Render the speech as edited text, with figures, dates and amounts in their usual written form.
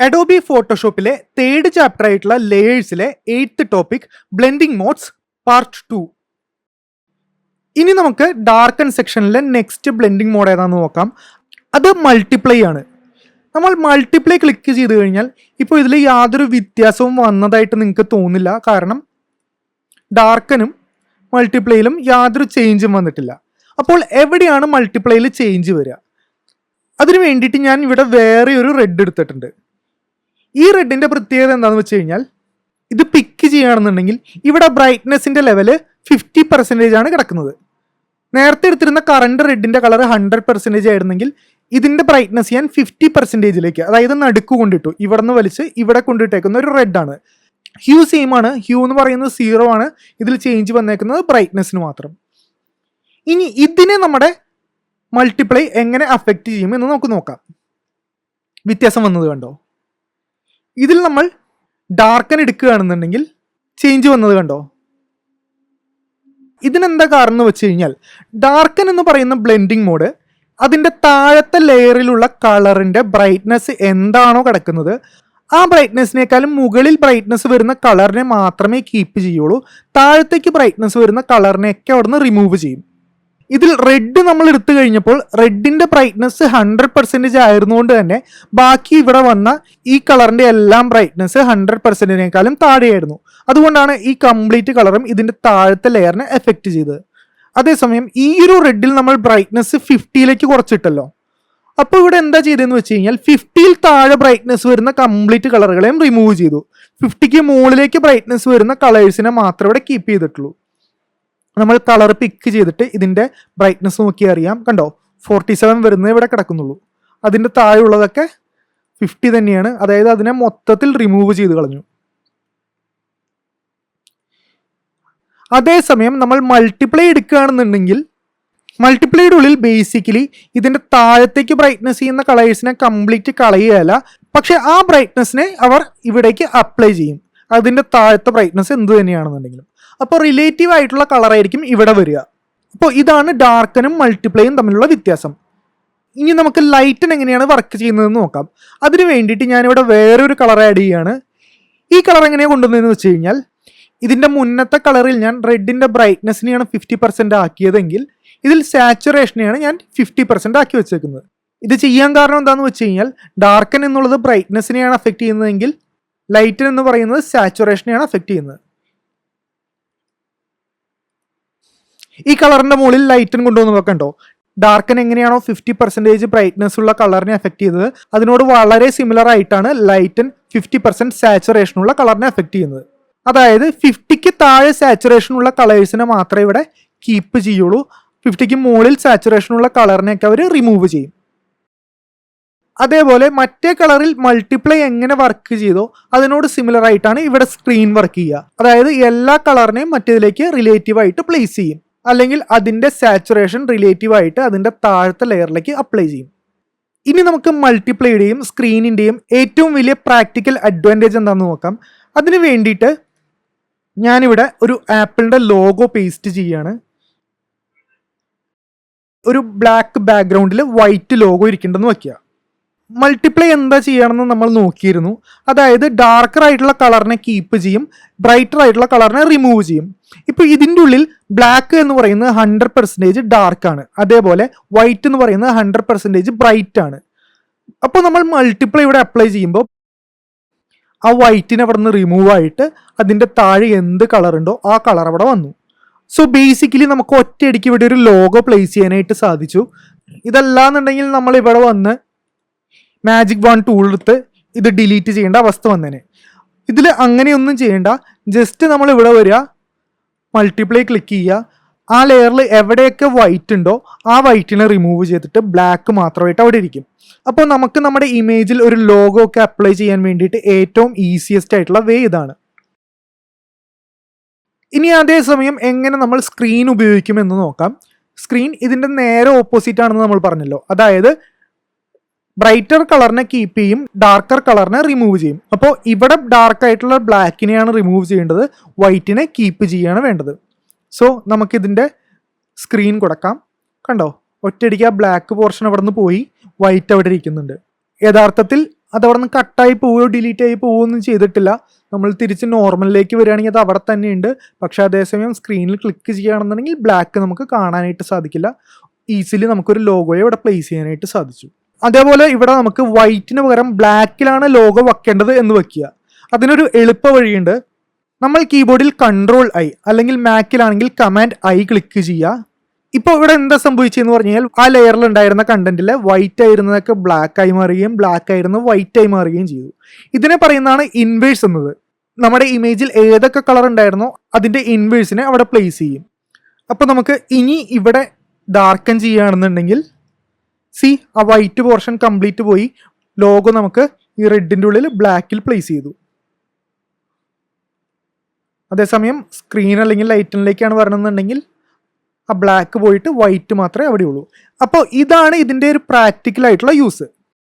Adobe ഫോട്ടോഷോപ്പിലെ third chapter ആയിട്ടുള്ള ലേയേഴ്സിലെ 8th topic blending modes part 2. ഇനി നമുക്ക് ഡാർക്കൻ സെക്ഷനിലെ നെക്സ്റ്റ് ബ്ലെൻഡിംഗ് മോഡ് ഏതാണെന്ന് നോക്കാം. അത് മൾട്ടിപ്ലൈ ആണ്. നമ്മൾ മൾട്ടിപ്ലൈ ക്ലിക്ക് ചെയ്ത് കഴിഞ്ഞാൽ ഇപ്പോൾ ഇതിൽ യാതൊരു വ്യത്യാസവും വന്നതായിട്ട് നിങ്ങൾക്ക് തോന്നില്ല. കാരണം ഡാർക്കനും മൾട്ടിപ്ലൈയിലും യാതൊരു ചേഞ്ചും വന്നിട്ടില്ല. അപ്പോൾ എവിടെയാണ് മൾട്ടിപ്ലൈയിൽ ചേഞ്ച് വരിക? അതിന് വേണ്ടിയിട്ട് ഞാൻ ഇവിടെ വേറെ ഒരു റെഡ് എടുത്തിട്ടുണ്ട്. ഈ റെഡിൻ്റെ പ്രത്യേകത എന്താണെന്ന് വെച്ച് കഴിഞ്ഞാൽ ഇത് പിക്ക് ചെയ്യുകയാണെന്നുണ്ടെങ്കിൽ ഇവിടെ ബ്രൈറ്റ്നെസ്സിൻ്റെ ലെവല് 50% ആണ് കിടക്കുന്നത്. നേരത്തെ എടുത്തിരുന്ന കറണ്ട് റെഡിൻ്റെ കളർ 100% ആയിരുന്നെങ്കിൽ ഇതിൻ്റെ ബ്രൈറ്റ്നസ് ഞാൻ 50%ലേക്ക്, അതായത് നടുക്ക് കൊണ്ടിട്ടു. ഇവിടെ നിന്ന് വലിച്ച് ഇവിടെ കൊണ്ടിട്ടേക്കുന്ന ഒരു റെഡാണ്. ഹ്യൂ സെയിം ആണ്. ഹ്യൂ എന്ന് പറയുന്നത് 0 ആണ്. ഇതിൽ ചേഞ്ച് വന്നേക്കുന്നത് ബ്രൈറ്റ്നെസ്സിന് മാത്രം. ഇനി ഇതിനെ നമ്മുടെ മൾട്ടിപ്ലൈ എങ്ങനെ അഫക്റ്റ് ചെയ്യും എന്ന് നമുക്ക് നോക്കാം. വ്യത്യാസം വന്നത് കണ്ടോ? ഇതിൽ നമ്മൾ ഡാർക്കൻ എടുക്കുകയാണെന്നുണ്ടെങ്കിൽ ചേഞ്ച് വന്നത് കണ്ടോ? ഇതിനെന്താ കാരണം എന്ന് വെച്ച് കഴിഞ്ഞാൽ ഡാർക്കൻ എന്ന് പറയുന്ന ബ്ലെൻഡിങ് മോഡ് അതിൻ്റെ താഴത്തെ ലെയറിലുള്ള കളറിൻ്റെ ബ്രൈറ്റ്നസ് എന്താണോ കിടക്കുന്നത് ആ ബ്രൈറ്റ്നസ്സിനേക്കാളും മുകളിൽ ബ്രൈറ്റ്നസ് വരുന്ന കളറിനെ മാത്രമേ കീപ്പ് ചെയ്യുള്ളൂ. താഴത്തേക്ക് ബ്രൈറ്റ്നസ് വരുന്ന കളറിനെയൊക്കെ അവിടെ നിന്ന് റിമൂവ് ചെയ്യും. ഇതിൽ റെഡ് നമ്മൾ എടുത്തു കഴിഞ്ഞപ്പോൾ റെഡിൻ്റെ ബ്രൈറ്റ്നസ് 100% ആയിരുന്നുകൊണ്ട് തന്നെ ബാക്കി ഇവിടെ വന്ന ഈ കളറിൻ്റെ എല്ലാം ബ്രൈറ്റ്നസ് 100%നേക്കാളും താഴെയായിരുന്നു. അതുകൊണ്ടാണ് ഈ കംപ്ലീറ്റ് കളറും ഇതിൻ്റെ താഴത്തെ ലെയറിനെ എഫക്റ്റ് ചെയ്തത്. അതേസമയം ഈ ഒരു റെഡിൽ നമ്മൾ ബ്രൈറ്റ്നസ് 50ലേക്ക് കുറച്ചിട്ടല്ലോ. അപ്പോൾ ഇവിടെ എന്താ ചെയ്തതെന്ന് വെച്ച് കഴിഞ്ഞാൽ 50ൽ താഴെ ബ്രൈറ്റ്നസ് വരുന്ന കംപ്ലീറ്റ് കളറുകളെയും റിമൂവ് ചെയ്തു. 50ക്ക് മുകളിലേക്ക് ബ്രൈറ്റ്നസ് വരുന്ന കളേഴ്സിനെ മാത്രമേ ഇവിടെ കീപ്പ് ചെയ്തിട്ടുള്ളൂ. നമ്മൾ കളർ പിക്ക് ചെയ്തിട്ട് ഇതിൻ്റെ ബ്രൈറ്റ്നസ് നോക്കി അറിയാം. കണ്ടോ, 47 വരുന്നത് ഇവിടെ കിടക്കുന്നുള്ളൂ. അതിൻ്റെ താഴെയുള്ളതൊക്കെ 50 തന്നെയാണ്. അതായത് അതിനെ മൊത്തത്തിൽ റിമൂവ് ചെയ്ത് കളഞ്ഞു. അതേസമയം നമ്മൾ മൾട്ടിപ്ലൈ എടുക്കുകയാണെന്നുണ്ടെങ്കിൽ മൾട്ടിപ്ലൈയുടെ ഉള്ളിൽ ബേസിക്കലി ഇതിൻ്റെ താഴത്തേക്ക് ബ്രൈറ്റ്നസ് ചെയ്യുന്ന കളേഴ്സിനെ കംപ്ലീറ്റ് കളയുകയല്ല, പക്ഷെ ആ ബ്രൈറ്റ്നസ്സിനെ അവർ ഇവിടേക്ക് അപ്ലൈ ചെയ്യും. അതിൻ്റെ താഴത്തെ ബ്രൈറ്റ്നസ് എന്ത് തന്നെയാണെന്നുണ്ടെങ്കിലും. അപ്പോൾ റിലേറ്റീവ് ആയിട്ടുള്ള കളറായിരിക്കും ഇവിടെ വരിക. അപ്പോൾ ഇതാണ് ഡാർക്കനും മൾട്ടിപ്ലൈയും തമ്മിലുള്ള വ്യത്യാസം. ഇനി നമുക്ക് ലൈറ്റൻ എങ്ങനെയാണ് വർക്ക് ചെയ്യുന്നതെന്ന് നോക്കാം. അതിന് വേണ്ടിയിട്ട് ഞാനിവിടെ വേറൊരു കളർ ആഡ് ചെയ്യുകയാണ്. ഈ കളർ എങ്ങനെയാണ് കൊണ്ടുവന്നതെന്ന് വെച്ച് കഴിഞ്ഞാൽ ഇതിൻ്റെ മുന്നത്തെ കളറിൽ ഞാൻ റെഡിൻ്റെ ബ്രൈറ്റ്നസ്സിനെയാണ് 50% ആക്കിയതെങ്കിൽ ഇതിൽ സാച്ചുറേഷനെയാണ് ഞാൻ 50% ആക്കി വെച്ചേക്കുന്നത്. ഇത് ചെയ്യാൻ കാരണം എന്താണെന്ന് വെച്ച് കഴിഞ്ഞാൽ ഡാർക്കൻ എന്നുള്ളത് ബ്രൈറ്റ്നസ്സിനെയാണ് അഫക്റ്റ് ചെയ്യുന്നതെങ്കിൽ ലൈറ്റൻ എന്ന് പറയുന്നത് സാച്ചുറേഷനെയാണ് അഫക്റ്റ് ചെയ്യുന്നത്. ഈ കളറിൻ്റെ മുകളിൽ ലൈറ്റൻ കൊണ്ടുവന്ന് നോക്കണ്ടോ? ഡാർക്കൻ എങ്ങനെയാണോ 50% ബ്രൈറ്റ്നസ് ഉള്ള കളറിനെ എഫക്റ്റ് ചെയ്തത് അതിനോട് വളരെ സിമിലർ ആയിട്ടാണ് ലൈറ്റൻ 50% സാച്ചുറേഷനുള്ള കളറിനെ എഫക്റ്റ് ചെയ്യുന്നത്. അതായത് 50ക്ക് താഴെ സാച്ചുറേഷനുള്ള കളേഴ്സിനെ മാത്രമേ ഇവിടെ കീപ്പ് ചെയ്യുള്ളൂ. 50ക്ക് മുകളിൽ സാച്ചുറേഷനുള്ള കളറിനെയൊക്കെ അവർ റിമൂവ് ചെയ്യും. അതേപോലെ മറ്റേ കളറിൽ മൾട്ടിപ്ലൈ എങ്ങനെ വർക്ക് ചെയ്തോ അതിനോട് സിമിലർ ആയിട്ടാണ് ഇവിടെ സ്ക്രീൻ വർക്ക് ചെയ്യുക. അതായത് എല്ലാ കളറിനെയും മറ്റേതിലേക്ക് റിലേറ്റീവ് ആയിട്ട് പ്ലേസ് ചെയ്യും, അല്ലെങ്കിൽ അതിൻ്റെ സാച്ചുറേഷൻ റിലേറ്റീവ് ആയിട്ട് അതിൻ്റെ താഴത്തെ ലെയറിലേക്ക് അപ്ലൈ ചെയ്യും. ഇനി നമുക്ക് മൾട്ടിപ്ലൈയുടെയും സ്ക്രീനിൻ്റെയും ഏറ്റവും വലിയ പ്രാക്ടിക്കൽ അഡ്വാൻറ്റേജ് എന്താണെന്ന് നോക്കാം. അതിന് വേണ്ടിയിട്ട് ഞാനിവിടെ ഒരു ആപ്പിളിൻ്റെ ലോഗോ പേസ്റ്റ് ചെയ്യുകയാണ്. ഒരു ബ്ലാക്ക് ബാക്ക്ഗ്രൗണ്ടിൽ വൈറ്റ് ലോഗോ ഇരിക്കേണ്ടെന്ന് വയ്ക്കുക. മൾട്ടിപ്ലൈ എന്താ ചെയ്യണമെന്ന് നമ്മൾ നോക്കിയിരുന്നു. അതായത് ഡാർക്കർ ആയിട്ടുള്ള കളറിനെ കീപ്പ് ചെയ്യും, ബ്രൈറ്റർ ആയിട്ടുള്ള കളറിനെ റിമൂവ് ചെയ്യും. ഇപ്പോൾ ഇതിൻ്റെ ഉള്ളിൽ ബ്ലാക്ക് എന്ന് പറയുന്നത് 100% ഡാർക്കാണ്, അതേപോലെ വൈറ്റ് എന്ന് പറയുന്നത് 100% ബ്രൈറ്റ് ആണ്. അപ്പോൾ നമ്മൾ മൾട്ടിപ്ലൈ ഇവിടെ അപ്ലൈ ചെയ്യുമ്പോൾ ആ വൈറ്റിനെ അവിടെ നിന്ന് റിമൂവ് ആയിട്ട് അതിൻ്റെ താഴെ എന്ത് കളർ ഉണ്ടോ ആ കളർ അവിടെ വന്നു. സോ ബേസിക്കലി നമുക്ക് ഒറ്റയടിക്ക് ഇവിടെ ഒരു ലോഗോ പ്ലേസ് ചെയ്യാനായിട്ട് സാധിച്ചു. ഇതല്ലാന്നുണ്ടെങ്കിൽ നമ്മൾ ഇവിടെ വന്ന് മാജിക് വാൻ ടൂൾ എടുത്ത് ഇത് ഡിലീറ്റ് ചെയ്യേണ്ട അവസ്ഥ വന്നേനെ. ഇതിൽ അങ്ങനെയൊന്നും ചെയ്യേണ്ട. ജസ്റ്റ് നമ്മൾ ഇവിടെ വരിക, മൾട്ടിപ്ലൈ ക്ലിക്ക് ചെയ്യുക, ആ ലെയറിൽ എവിടെയൊക്കെ വൈറ്റ് ഉണ്ടോ ആ വൈറ്റിനെ റിമൂവ് ചെയ്തിട്ട് ബ്ലാക്ക് മാത്രമായിട്ട് അവിടെ ഇരിക്കും. അപ്പോൾ നമുക്ക് നമ്മുടെ ഇമേജിൽ ഒരു ലോഗോ ഒക്കെ അപ്ലൈ ചെയ്യാൻ വേണ്ടിയിട്ട് ഏറ്റവും ഈസിയസ്റ്റ് ആയിട്ടുള്ള വേ ഇതാണ്. ഇനി അതേസമയം എങ്ങനെ നമ്മൾ സ്ക്രീൻ ഉപയോഗിക്കുമെന്ന് നോക്കാം. സ്ക്രീൻ ഇതിൻ്റെ നേരെ ഓപ്പോസിറ്റ് ആണെന്ന് നമ്മൾ പറഞ്ഞല്ലോ. അതായത് ബ്രൈറ്റർ കളറിനെ കീപ്പ് ചെയ്യും, ഡാർക്കർ കളറിനെ റിമൂവ് ചെയ്യും. അപ്പോൾ ഇവിടെ ഡാർക്ക് ആയിട്ടുള്ള ബ്ലാക്കിനെയാണ് റിമൂവ് ചെയ്യേണ്ടത്, വൈറ്റിനെ കീപ്പ് ചെയ്യുകയാണ് വേണ്ടത്. സോ നമുക്കിതിൻ്റെ സ്ക്രീൻ കൊടുക്കാം. കണ്ടോ, ഒറ്റയടിക്ക് ആ ബ്ലാക്ക് പോർഷൻ അവിടെ നിന്ന് പോയി വൈറ്റ് അവിടെ ഇരിക്കുന്നുണ്ട്. യഥാർത്ഥത്തിൽ അതവിടെ നിന്ന് കട്ടായി പോവുകയോ ഡിലീറ്റ് ആയി പോവുകയൊന്നും ചെയ്തിട്ടില്ല. നമ്മൾ തിരിച്ച് നോർമലിലേക്ക് വരികയാണെങ്കിൽ അത് അവിടെ തന്നെയുണ്ട്. പക്ഷെ അതേസമയം സ്ക്രീനിൽ ക്ലിക്ക് ചെയ്യുകയാണെന്നുണ്ടെങ്കിൽ ബ്ലാക്ക് നമുക്ക് കാണാനായിട്ട് സാധിക്കില്ല. ഈസിലി നമുക്കൊരു ലോഗോയെ ഇവിടെ പ്ലേസ് ചെയ്യാനായിട്ട് സാധിച്ചു. അതേപോലെ ഇവിടെ നമുക്ക് വൈറ്റിന് പകരം ബ്ലാക്കിലാണ് ലോഗോ വെക്കേണ്ടത് എന്ന് വെക്കുക. അതിനൊരു എളുപ്പ വഴിയുണ്ട്. നമ്മൾ കീബോർഡിൽ Ctrl+I അല്ലെങ്കിൽ മാക്കിലാണെങ്കിൽ Command+I ക്ലിക്ക് ചെയ്യുക. ഇപ്പോൾ ഇവിടെ എന്താ സംഭവിച്ചതെന്ന് പറഞ്ഞു കഴിഞ്ഞാൽ ആ ലെയറിൽ ഉണ്ടായിരുന്ന കണ്ടന്റിൽ വൈറ്റ് ആയിരുന്നതൊക്കെ ബ്ലാക്ക് ആയി മാറുകയും ബ്ലാക്ക് ആയിരുന്നത് വൈറ്റ് ആയി മാറുകയും ചെയ്തു. ഇതിനെ പറയുന്നതാണ് ഇൻവേഴ്സ് എന്നത്. നമ്മുടെ ഇമേജിൽ ഏതൊക്കെ കളർ ഉണ്ടായിരുന്നോ അതിന്റെ ഇൻവേഴ്സിനെ അവിടെ പ്ലേസ് ചെയ്യും. അപ്പോൾ നമുക്ക് ഇനി ഇവിടെ ഡാർക്കൻ ചെയ്യുകയാണെന്നുണ്ടെങ്കിൽ ആ വൈറ്റ് പോർഷൻ കംപ്ലീറ്റ് പോയി ലോഗോ നമുക്ക് ഈ റെഡിൻ്റെ ഉള്ളിൽ ബ്ലാക്കിൽ പ്ലേസ് ചെയ്തു. അതേസമയം സ്ക്രീൻ അല്ലെങ്കിൽ ലൈറ്റിനിലേക്കാണ് വരണമെന്നുണ്ടെങ്കിൽ ആ ബ്ലാക്ക് പോയിട്ട് വൈറ്റ് മാത്രമേ അവിടെ ഉള്ളൂ. അപ്പോൾ ഇതാണ് ഇതിൻ്റെ ഒരു പ്രാക്ടിക്കൽ ആയിട്ടുള്ള യൂസ്.